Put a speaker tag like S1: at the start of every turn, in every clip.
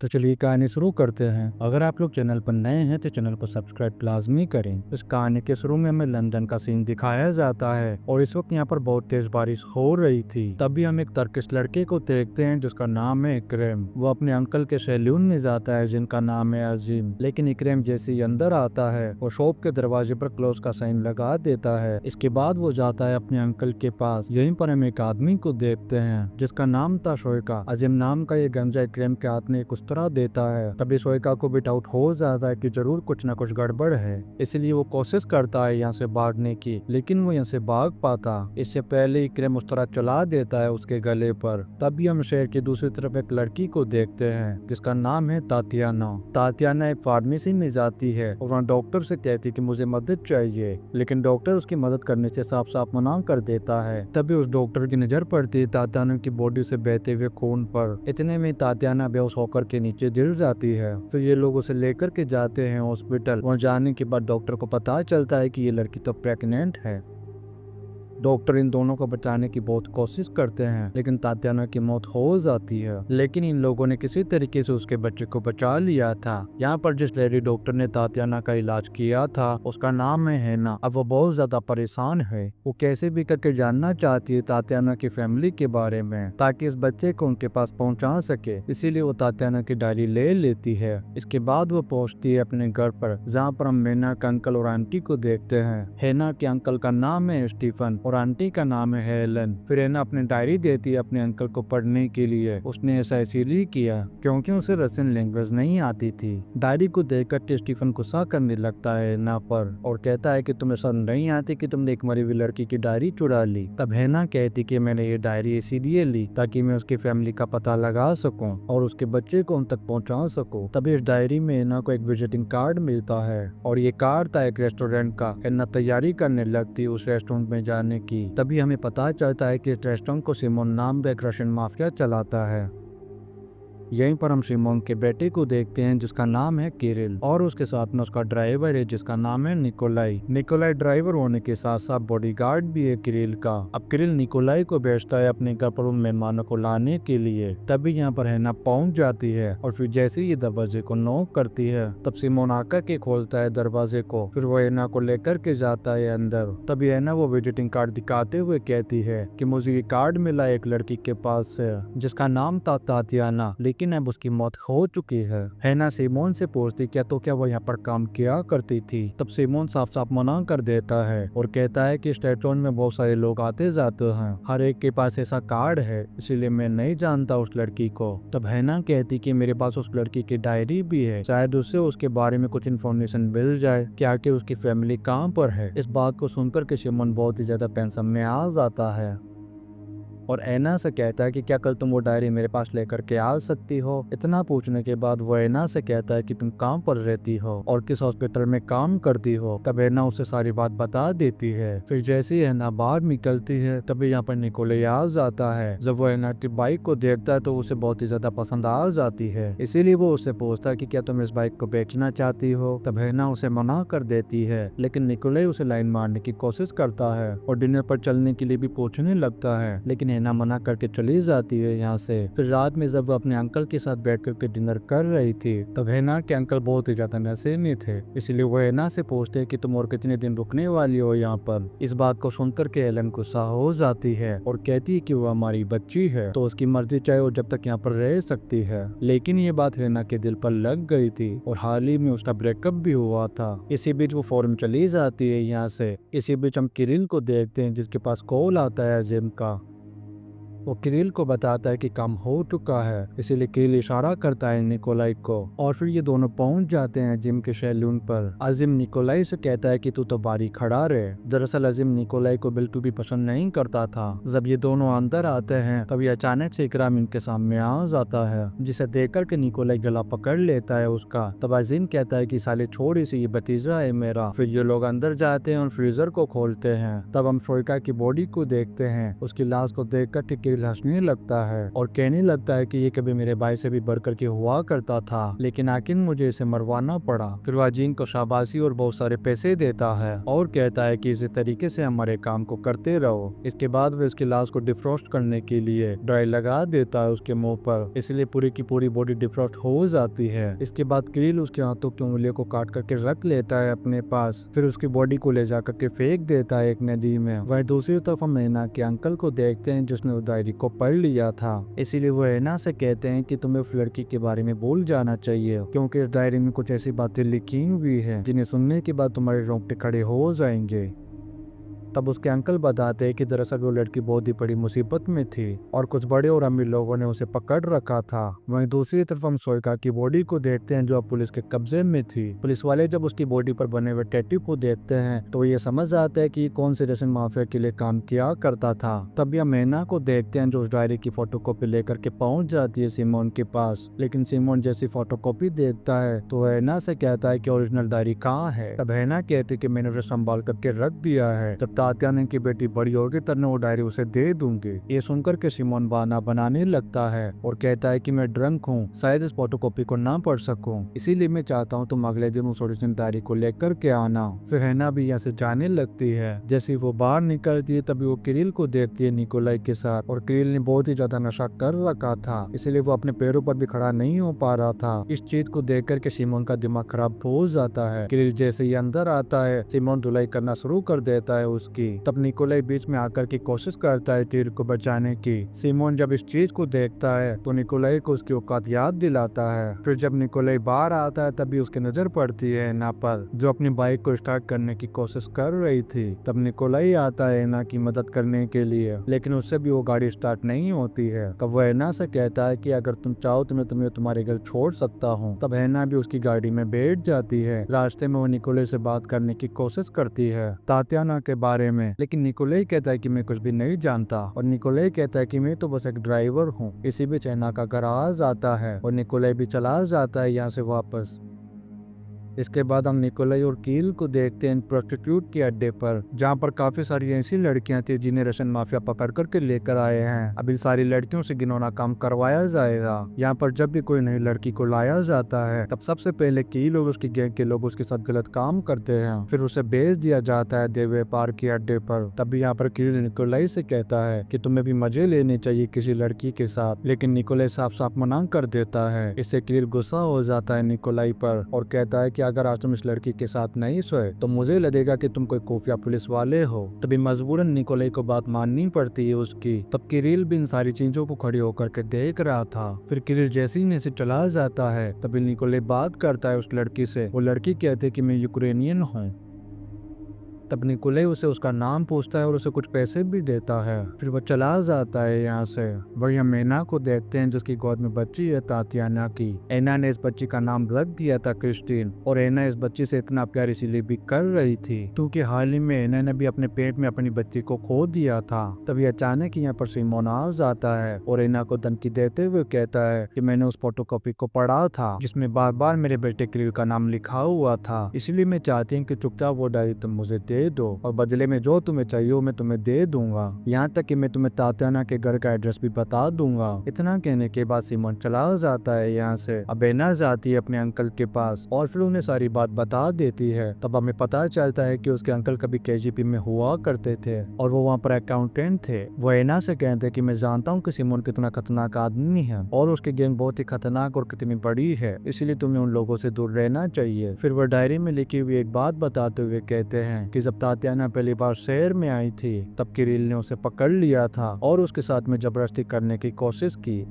S1: तो चलिए कहानी शुरू करते हैं। अगर आप लोग चैनल पर नए हैं तो चैनल को सब्सक्राइब लाजमी करें। इस कहानी के शुरू में हमें लंदन का सीन दिखाया जाता है और इस वक्त यहाँ पर बहुत तेज बारिश हो रही थी। तभी हम एक टर्किश लड़के को देखते हैं जिसका नाम है इकरम। वो अपने अंकल के सैलून में जाता है जिनका नाम है अजीम। लेकिन इकरम जैसे ही अंदर आता है वो शॉप के दरवाजे पर क्लोज का साइन लगा देता है। इसके बाद वो जाता है अपने अंकल के पास। यहीं पर हम एक आदमी को देखते हैं जिसका नाम था शोएका। अजीम नाम का ये गंजा इकरम के हाथ में कुछ तरह देता है। तभी शोएका को भी डाउट हो जाता है कि जरूर कुछ न कुछ गड़बड़ है, इसलिए वो कोशिश करता है यहाँ से भागने की, लेकिन वो यहाँ से भाग पाता इससे पहले इकरम उस तरह चला देता है उसके गले पर। तभी हम शहर की दूसरी तरफ एक लड़की को देखते हैं जिसका नाम है तातियाना। तातियाना एक फार्मेसी में जाती है और वहाँ डॉक्टर से कहती कि मुझे मदद चाहिए, लेकिन डॉक्टर उसकी मदद करने से साफ साफ मना कर देता है। तभी उस डॉक्टर की नजर पड़ती है तातियाना की बॉडी से बहते हुए खून पर। इतने में तातियाना बेहोश होकर के नीचे गिर जाती है। फिर ये लोग उसे लेकर के जाते हैं हॉस्पिटल। वहाँ जाने के बाद डॉक्टर को पता चलता है कि ये लड़की तो प्रेग्नेंट है। डॉक्टर इन दोनों को बचाने की बहुत कोशिश करते हैं लेकिन तातियाना की मौत हो जाती है। लेकिन इन लोगों ने किसी तरीके से उसके बच्चे को बचा लिया था। यहाँ पर जिस लेडी डॉक्टर ने तातियाना का इलाज किया था उसका नाम है हैना। अब वो बहुत ज्यादा परेशान है। वो कैसे भी करके जानना चाहती है तातियाना की फैमिली के बारे में ताकि इस बच्चे को उनके पास पहुँचा सके। इसीलिए वो तातियाना की डायरी ले लेती है। इसके बाद वो पहुँचती है अपने घर पर जहाँ पर हम मैना का अंकल और आंटी को देखते हैं। हैना के अंकल का नाम है स्टीफन और आंटी का नाम है हेलन। फिर हैना अपनी डायरी देती है अपने अंकल को पढ़ने के लिए। उसने ऐसा इसीलिए किया क्योंकि उसे रशियन लैंग्वेज नहीं आती थी। डायरी को देखकर के स्टीफन गुस्सा करने लगता है हैना पर और कहता है कि तुम्हें शर्म नहीं आती कि तुमने एक मरी हुई लड़की की डायरी चुरा ली। तब हैना कहती कि मैंने ये डायरी इसीलिए ली ताकि मैं उसकी फैमिली का पता लगा सकूं और उसके बच्चे को उन तक पहुंचा सकूं। तभी इस डायरी में हैना को एक विजिटिंग कार्ड मिलता है और ये कार्ड था एक रेस्टोरेंट का। हैना तैयारी करने लगती उस रेस्टोरेंट में जाने की। तभी हमें पता चलता है कि इस रेस्टोरेंट को सिमोन नाम का एक रशियन माफिया चलाता है। यहीं पर हम सिमोन के बेटे को देखते हैं जिसका नाम है किरिल और उसके साथ में उसका ड्राइवर है जिसका नाम है निकोलाई। निकोलाई ड्राइवर होने के साथ साथ बॉडीगार्ड भी है किरिल का। अब किरिल निकोलाई को भेजता है अपने घर पर उन मेहमानों को लाने के लिए। तभी यहाँ पर हैना पहुंच जाती है और फिर जैसे ही ये दरवाजे को नॉक करती है तब सिमोन आकर के खोलता है दरवाजे को। फिर वो हैना को लेकर के जाता है अंदर। तभी हैना वो विजिटिंग कार्ड दिखाते हुए कहती है कि मुझे ये कार्ड मिला एक लड़की के पास से जिसका नाम था तातियाना, लेकिन अब उसकी मौत हो चुकी है। हैना सिमोन से पूछती क्या वो यहाँ पर काम किया करती थी। तब सिमोन साफ साफ मना कर देता है और कहता है कि इस रेस्टोरेंट में बहुत सारे लोग आते जाते हैं, हर एक के पास ऐसा कार्ड है, इसीलिए मैं नहीं जानता उस लड़की को। तब हैना कहती कि मेरे पास उस लड़की की डायरी भी है, शायद उससे उसके बारे में कुछ इन्फॉर्मेशन मिल जाए कि आखिर उसकी फैमिली कहाँ पर है। इस बात को सुनकर के सिमोन बहुत ही ज्यादा टेंशन में आ जाता है और ऐना से कहता है कि क्या कल तुम वो डायरी मेरे पास लेकर के आ सकती हो। इतना पूछने के बाद वो ऐना से कहता है कि तुम कहाँ पर रहती हो और किस हॉस्पिटल में काम करती हो। तब ऐना उसे सारी बात बता देती है। फिर जैसे ही ऐना बाहर निकलती है तभी यहाँ पर निकोले आ जाता है। जब वो ऐना की बाइक को देखता है तो उसे बहुत ही ज्यादा पसंद आ जाती है, इसीलिए वो उससे पूछता है कि क्या तुम इस बाइक को बेचना चाहती हो। तब ऐना उसे मना कर देती है, लेकिन निकोले उसे लाइन मारने की कोशिश करता है और डिनर पर चलने के लिए भी पूछने लगता है, लेकिन हैना मना करके चली जाती है यहाँ से। फिर रात में जब वो अपने अंकल के साथ बैठ करके डिनर कर रही थी तब हैना के अंकल बहुत ही ज्यादा नशे में थे, इसलिए वो हैना से पूछते हैं कि तुम और कितने दिन रुकने वाली हो यहाँ पर। इस बात को सुनकर के हेलन गुस्सा हो जाती है और कहती है कि वो हमारी बच्ची है तो उसकी मर्जी चाहे वो जब तक यहाँ पर रह सकती है। लेकिन ये बात हैना के दिल पर लग गई थी और हाल ही में उसका ब्रेकअप भी हुआ था। इसी बीच वो फौरन चली जाती है यहाँ से। इसी बीच हम किरिल को देखते हैं जिसके पास कॉल आता है जिम का। वो किरिल को बताता है कि काम हो चुका है, इसीलिए किरिल इशारा करता है निकोलाई को और फिर ये दोनों पहुंच जाते हैं जिम के सैलून पर। अजीम निकोलाई से कहता है कि तू तो बारी खड़ा रहे। दरअसल अजीम निकोलाई को बिल्कुल भी पसंद नहीं करता था। जब ये दोनों अंदर आते हैं तभी अचानक से इकराम इनके सामने आ जाता है, जिसे देखकर के निकोलाई गला पकड़ लेता है उसका। तब अजीम कहता है कि साले छोड़ इसे, ये भतीजा है मेरा। फिर ये लोग अंदर जाते हैं और फ्रीजर को खोलते हैं। तब हम शोएका की बॉडी को देखते हैं। उसकी लाश को देखकर किरिल हंसने लगता है और कहने लगता है कि ये कभी मेरे भाई से भी बढ़कर के हुआ करता था, लेकिन आखिर मुझे इसे मरवाना पड़ा। फिर वह जीन को शाबाशी और बहुत सारे पैसे देता है और कहता है कि इसी तरीके से हमारे काम को करते रहो। इसके बाद वह उसकी लाश को डिफ्रोस्ट करने के लिए ड्राई लगा देता है उसके मुंह पर, इसलिए पूरी की पूरी बॉडी डिफ्रोस्ट हो जाती है। इसके बाद किरिल उसके हाथों की उंगलियों को काट करके रख लेता है अपने पास, फिर उसकी बॉडी को ले जा करके फेंक देता है एक नदी में। वह दूसरी तरफ हम ऐना के अंकल को देखते हैं जिसने उस डायरी को पढ़ लिया था, इसीलिए वो ऐना से कहते हैं कि तुम्हें उस लड़की के बारे में भूल जाना चाहिए, क्योंकि इस डायरी में कुछ ऐसी बातें लिखी हुई है जिन्हें सुनने के बाद तुम्हारे रोंगटे खड़े हो जाएंगे। तब उसके अंकल बताते हैं कि दरअसल वो लड़की बहुत ही बड़ी मुसीबत में थी और कुछ बड़े और अमीर लोगों ने उसे पकड़ रखा था। वहीं दूसरी तरफ हम सोइका की बॉडी को देखते हैं जो अब पुलिस के कब्जे में थी। पुलिस वाले जब उसकी बॉडी पर बने हुए टैटू को देखते हैं तो ये समझ आता है कि कौन से रशियन माफिया के लिए काम किया करता था। तब हम ऐना को देखते हैं जो उस डायरी की फोटोकॉपी लेकर के पहुंच जाती है सिमोन के पास, लेकिन सिमोन जैसी फोटोकॉपी देखता है तो ऐना से कहता है कि ओरिजिनल डायरी कहाँ है। तब ऐना कहती है कि मैंने उसे संभाल करके रख दिया है, जब तात्याना की बेटी बड़ी होगी तब मैं वो डायरी उसे दे दूंगी। ये सुनकर के सिमोन बहाना बनाने लगता है और कहता है कि मैं ड्रंक हूँ, शायद इस फोटोकॉपी को ना पढ़ सकूं, इसीलिए मैं चाहता हूँ तुम अगले दिन उस ओरिजिनल डायरी को लेकर के आना। फिर हैना भी यहाँ से जाने लगती है। जैसे वो बाहर निकलती है तभी वो किरिल को देखती है निकोलाई के साथ, और किरिल ने बहुत ही ज्यादा नशा कर रखा था, इसीलिए वो अपने पैरों पर भी खड़ा नहीं हो पा रहा था। इस चीज को देख करके सिमोन का दिमाग खराब हो जाता है। किरिल जैसे ही अंदर आता है सिमोन धुलाई करना शुरू कर देता है उसकी। तब निकोलाई बीच में आकर की कोशिश करता है तीर को बचाने की। सिमोन जब इस चीज को देखता है तो निकोलाई को उसकी औकात याद दिलाता है। फिर जब निकोलाई बाहर आता है तभी उसकी नजर पड़ती है ऐना पर, जो अपनी बाइक को स्टार्ट करने की कोशिश कर रही थी। तब निकोलाई आता है ऐना की मदद करने के लिए, लेकिन उससे भी वो गाड़ी स्टार्ट नहीं होती है। तब वो ऐना से कहता है कि अगर तुम चाहो तो मैं तुम्हें तुम्हारे घर छोड़ सकता हूँ। तब ऐना भी उसकी गाड़ी में बैठ जाती है। रास्ते में वो निकोलाई से बात करने की कोशिश करती है तात्याना के बारे में, लेकिन निकोलाई कहता है कि मैं कुछ भी नहीं जानता, और निकोलाई कहता है कि मैं तो बस एक ड्राइवर हूँ। इसी बीच ऐना का घर आ जाता है और निकोलाई भी चला जाता है यहाँ से वापस। इसके बाद हम निकोलाई और कील को देखते हैं प्रोस्टिट्यूट के अड्डे पर, जहाँ पर काफी सारी ऐसी लड़कियां थी जिन्हें रशियन माफिया पकड़ करके लेकर आए हैं। अब इन सारी लड़कियों से घिनौना काम करवाया जाएगा। यहाँ पर जब भी कोई नई लड़की को लाया जाता है तब सबसे पहले कील और उसकी गैंग के लोग उसके साथ गलत काम करते हैं, फिर उसे भेज दिया जाता है देव व्यापार के अड्डे पर। तभी यहाँ पर कील निकोलाई से कहता है कि तुम्हें भी मजे लेने चाहिए किसी लड़की के साथ, लेकिन निकोलाई साफ साफ मना कर देता है। इससे कील गुस्सा हो जाता है निकोलाई पर और कहता है कि अगर आज तुम इस लड़की के साथ नहीं सोए तो मुझे लगेगा कि तुम कोई खुफिया पुलिस वाले हो। तभी मजबूरन निकोलाई को बात माननी पड़ती है उसकी। तब किरिल भी इन सारी चीजों को खड़ी होकर के देख रहा था। फिर किरिल जैसे ही से चला जाता है तभी निकोलाई बात करता है उस लड़की से। वो लड़की कहती है कि मैं यूक्रेनियन हूँ। तब निकोलाई उसे उसका नाम पूछता है और उसे कुछ पैसे भी देता है। फिर वो चला जाता है यहाँ से। वही हम ऐना को देखते हैं जिसकी गोद में बच्ची है तात्याना की। ऐना ने इस बच्ची का नाम रख दिया था क्रिस्टीन, और ऐना इस बच्ची से इतना प्यार इसीलिए भी कर रही थी क्योंकि हाल ही में ऐना ने भी अपने पेट में अपनी बच्ची को खो दिया था। तभी अचानक यहाँ पर सिमोन आ जाता है और ऐना को धमकी देते हुए कहता है कि मैंने उस फोटोकॉपी को पढ़ा था जिसमें बार बार मेरे बेटे किरिल का नाम लिखा हुआ था, इसलिए मैं चाहती हूँ कि चुपचाप वो डायरी तुम मुझे दे दो और बदले में जो तुम्हें चाहिए वो मैं तुम्हें दे दूंगा। यहाँ तक कि मैं तुम्हें तात्याना के घर का एड्रेस भी बता दूंगा। इतना कहने के बाद सिमोन चला जाता है यहाँ से। अब ऐना जाती है अपने अंकल के पास और फिर उन्हें सारी बात बता देती है। तब हमें पता चलता है कि उसके अंकल कभी केजीपी में हुआ करते थे और वो वहाँ पर अकाउंटेंट थे। वो ऐना से कहते हैं कि मैं जानता हूँ कि सिमोन कितना खतरनाक आदमी है और उसकी गैंग बहुत ही खतरनाक और कितनी बड़ी है, इसीलिए तुम्हें उन लोगों से दूर रहना चाहिए। फिर वो डायरी में लिखी हुई एक बात बताते हुए कहते हैं कि जब तात्याना पहली बार शहर में आई थी तब किरिल ने उसे पकड़ लिया था और उसके साथ में जबरदस्ती करने की कोशिश की,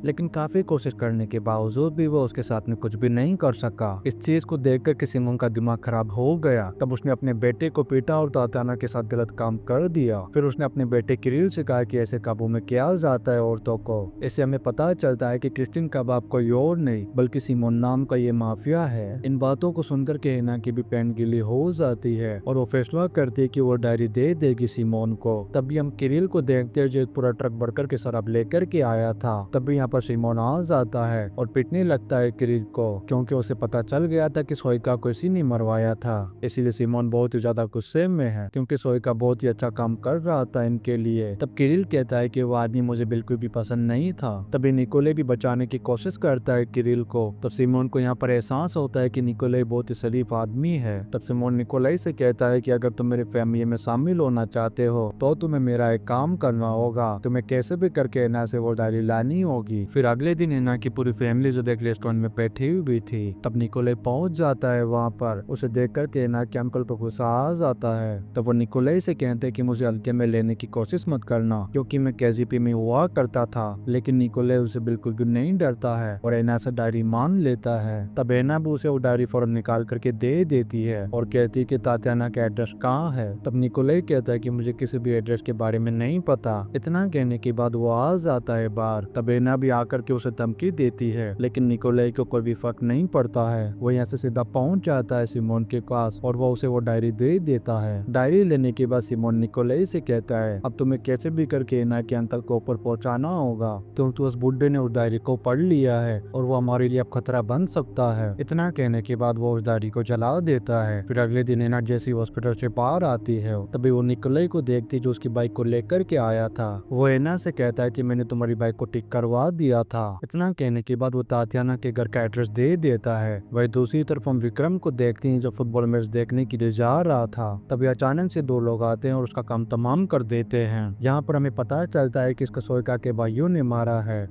S1: लेकिन काफी कोशिश करने के बावजूद भी वो उसके साथ में कुछ भी नहीं कर सका। इस चीज को देखकर कि सिमोन का दिमाग खराब हो गया। तब उसने अपने बेटे को पीटा और तात्याना के साथ गलत काम कर दिया। फिर उसने अपने बेटे किरिल से कहा कि ऐसे काबू में किया जाता है औरतों को। इससे हमें पता चलता है कि क्रिस्टीन का बाप कोई और नहीं बल्कि सिमोन नाम का ये माफिया है। इन बातों को सुनकर के ऐना की भी पैन गिली हो जाती है और वो फैसला करती है कि वो डायरी दे देगी सिमोन को। तभी हम किरिल को देखते हैं जो एक पूरा ट्रक भरकर के शराब लेकर के आया था। तभी यहाँ पर सिमोन आ जाता है और पिटने लगता है किरिल को, क्योंकि उसे पता चल गया था कि सोइका को इसी ने मरवाया था। इसीलिए सिमोन बहुत ही ज्यादा गुस्से में है, क्योंकि सोइका बहुत ही अच्छा काम कर रहा था इनके लिए। तब किरिल कहता है कि वो आदमी मुझे बिल्कुल भी पसंद नहीं था। तभी निकोले भी बचाने की कोशिश करता है किरिल को। तब सिमोन को यहाँ पर एहसास होता है कि निकोले बहुत ही शरीफ आदमी है। तब सिमोन निकोलाई से कहता है कि अगर तुम मेरी फैमिली में शामिल होना चाहते हो तो तुम्हें मेरा एक काम करना होगा, तुम्हें कैसे भी करके एना से वो डायरी लानी होगी। फिर अगले दिन एना की पूरी फैमिली जो एक रेस्टोरेंट में बैठी हुई थी। तब निकोले पहुंच जाता है वहाँ पर। उसे देख करके एना के अंकल को गुस्सा आ जाता है। तब वो निकोले से कहते हैं कि मुझे हल्के में लेने की कोशिश मत करना, क्योंकि मैं केजीपी में हुआ करता था। लेकिन निकोले उसे बिल्कुल भी नहीं डरता है और एना से डायरी मान लेता है। तब एना भी उसे वो डायरी फौरन निकाल करके दे देती है और कहती है कि तात्याना का एड्रेस कहाँ है। तब निकोले कहता है कि मुझे किसी भी एड्रेस के बारे में नहीं पता। इतना कहने के बाद वो आ जाता है बाहर। तब एना भी आकर के उसे धमकी देती है, लेकिन निकोले को कोई भी फर्क नहीं पड़ता है। वो यहाँ से सीधा पहुंच जाता है सिमोन के पास और वो उसे वो डायरी दे देता है। डायरी लेने के बाद सिमोन निकोले से कहता है अब तुम्हें कैसे भी करके एना के अंकल को ऊपर पहुंचाना होगा, क्योंकि उस बुड्ढे ने उस डायरी को पढ़ लिया है और वो हमारे लिए अब खतरा बन सकता है। इतना कहने के बाद वो उस डायरी को जला देता है। फिर अगले दिन एना जैसी हॉस्पिटल से बाहर आती है, तभी वो निकोले को देखती जो उसकी बाइक को लेकर के आया था। वो एना से कहता है कि मैंने तुम्हारी बाइक को ठीक करवा दिया था। इतना कहने के बाद वो तात्याना के घर का एड्रेस दे देता है। वही दूसरी तरफ हम विक्रम को देखते हैं जो फुटबॉल मैच देखने के लिए जा रहा था। तभी अचानक से दो लोग आते हैं और उसका काम तमाम कर देते हैं। यहाँ पर हमें पता चलता है कि इसका सोइका के भाइयों ने मारा है।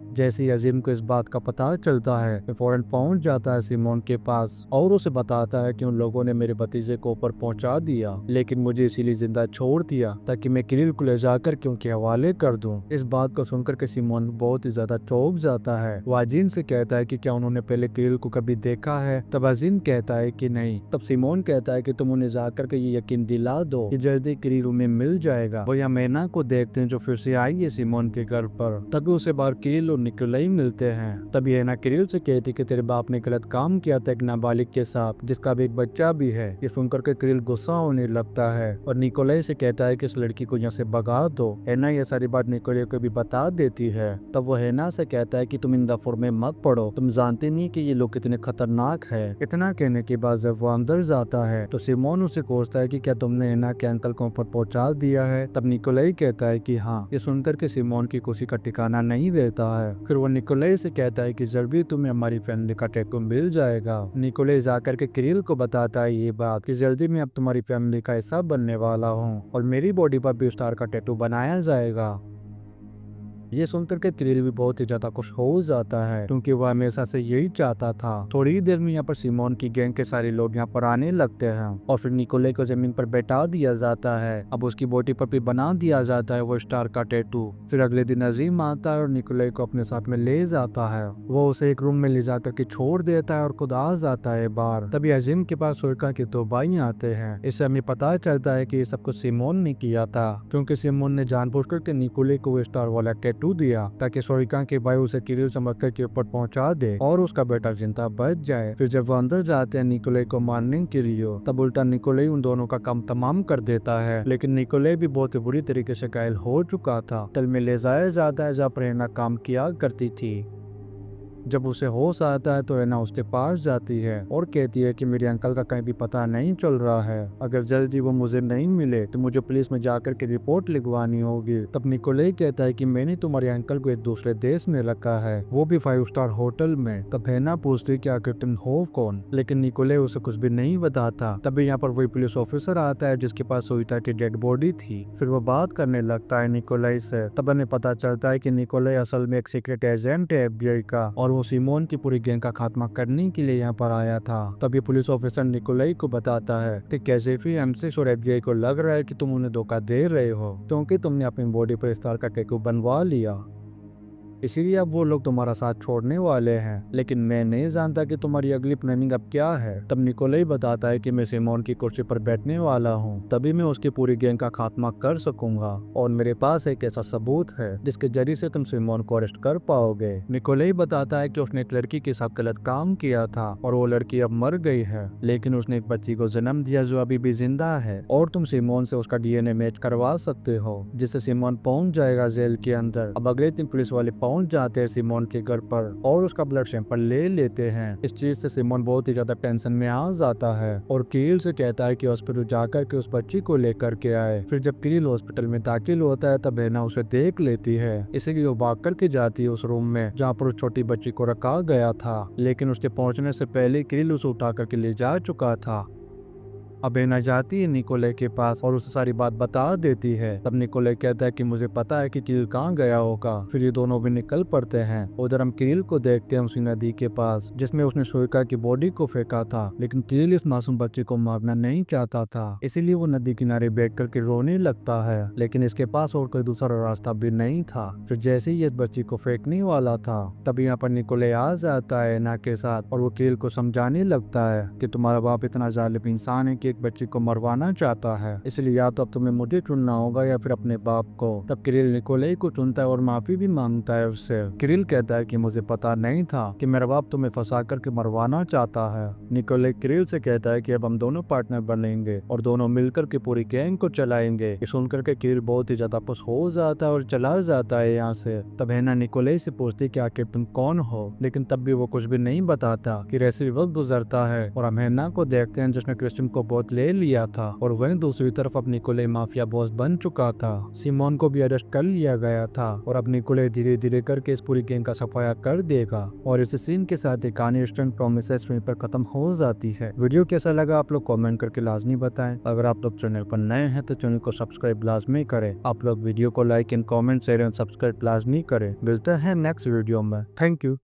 S1: जैसे ही अजीम को इस बात का पता चलता है तो फौरन पहुंच जाता है सिमोन के पास और उसे बताता है कि उन लोगों ने मेरे भतीजे को ऊपर पहुंचा दिया, लेकिन मुझे इसीलिए जिंदा छोड़ दिया ताकि मैं किरिल को ले जाकर के उनके हवाले कर दूं। इस बात को सुनकर के सिमोन बहुत ही ज्यादा चौंक जाता है। वो अजीम से कहता है कि क्या उन्होंने पहले किरिल को कभी देखा है। तब अजीम कहता है कि नहीं। तब सिमोन कहता है कि तुम उन्हें जाकर के ये यकीन दिला दो कि जल्दी किरिल उन्हें मिल जाएगा। वो यहाँ मैना को देखते हैं जो फिर से आई है सिमोन के घर पर। तभी उसे बाहर किरिल निकोलाई मिलते हैं। तभी एना किरिल से कहती कि तेरे बाप ने गलत काम किया था एक नाबालिग के साथ जिसका भी एक बच्चा भी है। ये सुनकर के किरिल गुस्सा होने लगता है और निकोलाई से कहता है कि इस लड़की को यहाँ से भगा दो। एना ये सारी बात निकोलाई को भी बता देती है। तब वो एना से कहता है कि तुम इन दफों में मत पड़ो, तुम जानते नहीं कि ये लोग कितने खतरनाक है। इतना कहने के बाद जब वो अंदर जाता है तो सिमोन उसे कोसता है कि क्या तुमने एना के अंकल को ऊपर पहुंचा दिया है। तब निकोलाई कहता है कि हाँ। ये सुनकर के सिमोन की खुशी का ठिकाना नहीं रहता है। फिर वो निकोलाई से कहता है कि जल्दी तुम्हें हमारी फैमिली का टैटू मिल जाएगा। निकोलाई जाकर के किरिल को बताता है ये बात कि जल्दी मैं अब तुम्हारी फैमिली का हिस्सा बनने वाला हूँ और मेरी बॉडी पर भी स्टार का टैटू बनाया जाएगा। ये सुनकर के किरिल भी बहुत ही ज्यादा खुश हो जाता है, क्योंकि वह हमेशा से यही चाहता था। थोड़ी ही देर में यहाँ पर सिमोन की गैंग के सारे लोग यहाँ पर आने लगते हैं और फिर निकोले को जमीन पर बैठा दिया जाता है। अब उसकी बॉडी पर भी बना दिया जाता है वो स्टार का टैटू। फिर अगले दिन अजीम आता है और निकोले को अपने साथ में ले जाता है। वो उसे एक रूम में ले जाकर के छोड़ देता है और खुद आ जाता है बाहर। तभी अजीम के पास सोइका के दो भाई आते हैं। इससे हमें पता चलता है कि ये सब कुछ सिमोन ने किया था, क्योंकि सिमोन ने जानबूझकर के निकोले को स्टार वाला टैटू दिया ताकि सोइका के भाई उसे किरिल समझकर के ऊपर पहुंचा दे और उसका बेटा जिंदा बच जाए। फिर जब वो अंदर जाते हैं निकोले को मारने के लिए, तब उल्टा निकोले उन दोनों का काम तमाम कर देता है। लेकिन निकोले भी बहुत ही बुरी तरीके से घायल हो चुका था। तल में ले जाया जाता है जहाँ पर एना काम किया करती थी। जब उसे होश आता है तो एना उसके पास जाती है और कहती है कि मेरे अंकल का कहीं भी पता नहीं चल रहा है। अगर जल्दी वो मुझे नहीं मिले तो मुझे पुलिस में जाकर के रिपोर्ट लिखवानी होगी। तब निकोले कहता है कि मैंने तुम्हारे अंकल को एक दूसरे देश में रखा है, वो भी 5 स्टार होटल में। तब एना पूछती कि आखिर तुम हो कौन, लेकिन निकोले उसे कुछ भी नहीं बताता। तभी यहाँ पर वही पुलिस ऑफिसर आता है जिसके पास सोइका की डेड बॉडी थी। फिर वो बात करने लगता है निकोले से। तब हमें पता चलता है कि निकोले असल में एक सीक्रेट एजेंट है FBI का और वो सिमोन की पूरी गैंग का खात्मा करने के लिए यहाँ पर आया था। तभी पुलिस ऑफिसर निकोलाई को बताता है कि कैसेफी M6 और FBI को लग रहा है कि तुम उन्हें धोखा दे रहे हो, क्योंकि तुमने अपनी बॉडी पर स्टार का टैटू बनवा लिया, इसीलिए अब वो लोग तुम्हारा साथ छोड़ने वाले हैं। लेकिन मैं नहीं जानता कि तुम्हारी अगली प्लानिंग अब क्या है। तब निकोलाई बताता है कि मैं सिमोन की कुर्सी पर बैठने वाला हूँ, तभी मैं उसकी पूरी गैंग का खात्मा कर सकूंगा और मेरे पास एक ऐसा सबूत है जिसके जरिए से तुम सिमोन को अरेस्ट कर पाओगे। निकोलाई बताता है कि उसने एक लड़की के साथ गलत काम किया था और वो लड़की अब मर गई है, लेकिन उसने एक बच्ची को जन्म दिया जो अभी भी जिंदा है और तुम सिमोन से उसका DNA मैच करवा सकते हो, जिससे सिमोन पहुंच जाएगा जेल के अंदर। अब अगले दिन पुलिस वाले पहुंच जाते हैं सिमोन के घर पर और उसका ब्लड सैंपल ले लेते हैं। इस चीज से सिमोन बहुत ही ज्यादा टेंशन में आ जाता है और किरिल से कहता है कि हॉस्पिटल जाकर के उस बच्ची को लेकर के आए। फिर जब किरिल हॉस्पिटल में दाखिल होता है तब हेना उसे देख लेती है, इसलिए वो भाग करके जाती है उस रूम में जहाँ पर उस छोटी बच्ची को रखा गया था, लेकिन उसके पहुंचने से पहले किरिल उसे उठा करके ले जा चुका था। अब हेना जाती है निकोले के पास और उसे सारी बात बता देती है। तब निकोले कहता है कि मुझे पता है कि किरिल कहाँ गया होगा। फिर ये दोनों भी निकल पड़ते हैं। उधर हम किरिल को देखते हैं उसी नदी के पास जिसमें उसने शोइका की बॉडी को फेंका था, लेकिन किरिल इस मासूम बच्चे को मारना नहीं चाहता था, इसीलिए वो नदी किनारे बैठ करके रोने लगता है, लेकिन इसके पास और कोई दूसरा रास्ता भी नहीं था। फिर जैसे ही इस बच्ची को फेंकने वाला था तब यहाँ पर निकोले आ जाता है हेना के साथ और वो किरिल को समझाने लगता है कि तुम्हारा बाप इतना जालिम इंसान है कि एक बच्ची को मरवाना चाहता है, इसलिए या तो अब तुम्हें मुझे चुनना होगा या फिर अपने बाप को। तब किरिल निकोले को चुनता है और माफी भी मांगता है उससे। किरिल कहता है कि मुझे पता नहीं था कि मेरा बाप तुम्हें फंसा करके मरवाना चाहता है। निकोले किरिल से कहता है कि अब हम दोनों पार्टनर बनेंगे और दोनों मिलकर के पूरी गैंग को चलाएंगे। ये सुनकर के किरिल बहुत ही ज्यादा खुश हो जाता है और चला जाता है यहाँ से। तब हेना निकोले से पूछती कि आखिर तुम कौन हो, लेकिन तब भी वो कुछ भी नहीं बताता कि ऐसे वक्त गुजरता है और हम हेना को देखते हैं जिसने क्रिस्टियन को बहुत ले लिया था और वहीं दूसरी तरफ अब निकोले माफिया बॉस बन चुका था। सिमोन को भी अरेस्ट कर लिया गया था और अब निकोले धीरे धीरे करके इस पूरी गैंग का सफाया कर देगा और इस सीन के साथ एक कहानी इंस्टेंट प्रोमिसेस पर खत्म हो जाती है। वीडियो कैसा लगा आप लोग कमेंट करके लाजमी बताएं। अगर आप लोग चैनल पर नए हैं तो चैनल को सब्सक्राइब लाजमी करें। आप लोग वीडियो को like and comment share and subscribe लाजमी करें। मिलते हैं नेक्स्ट वीडियो में। Thank you.